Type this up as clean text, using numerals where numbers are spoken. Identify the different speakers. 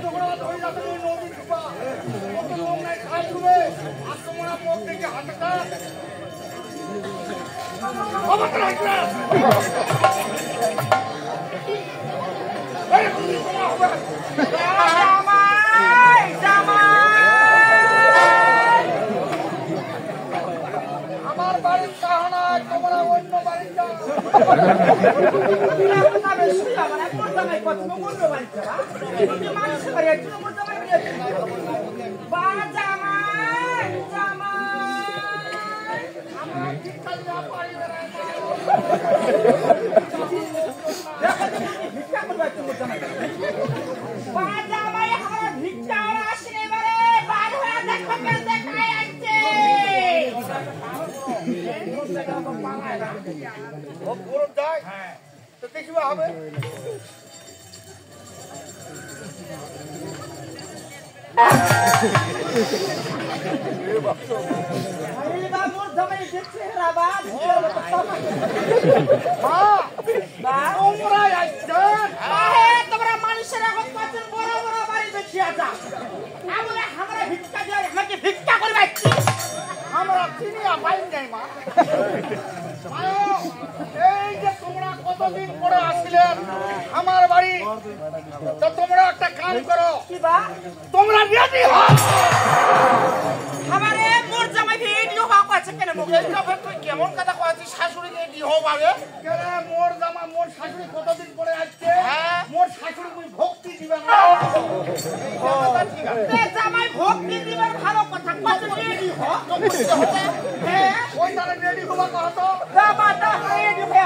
Speaker 1: তোমরা ধরে যাবে নদী ঢুকা কত লোক নাই খাই ডুবে আর তোমরা মুখ থেকে হাতটা অবস্থা রাখবে জামাই জামাই আমার বাড়ির কাহানা তোমরা অন্য বাড়ি যাও দেখিবা হবে
Speaker 2: তোমরা মানুষের এখন পাচ্ছেন বড় বড় বাড়ি দেখিয়া যা আমরা ভিক্ষা দিয়ে আমাকে ভিক্ষা করবে
Speaker 1: আমরা চিনিয়া পাইন যাই মা এই যে তোমরা কতদিন পরে আসলেন আমার বাড়ি তো তোমরা একটা কাম করো তোমরা রেডি হও
Speaker 2: আমারে মোর জামাই ভিডিও হওয়া কইছে কেন মুখে
Speaker 1: তুই কেমন কথা কইছিস শাশুড়ি রেডি হও ভাবে কেন মোর জামা মোর শাশুড়ি কতদিন পরে আসছে মোর শাশুড়ি কই ভক্তি দিবা না
Speaker 2: জামাই ভক্তি দিবার ভালো কথা কত রেডি হ
Speaker 1: ওই তারা রেডি হবা কত
Speaker 2: জামাটা রেডি হয়ে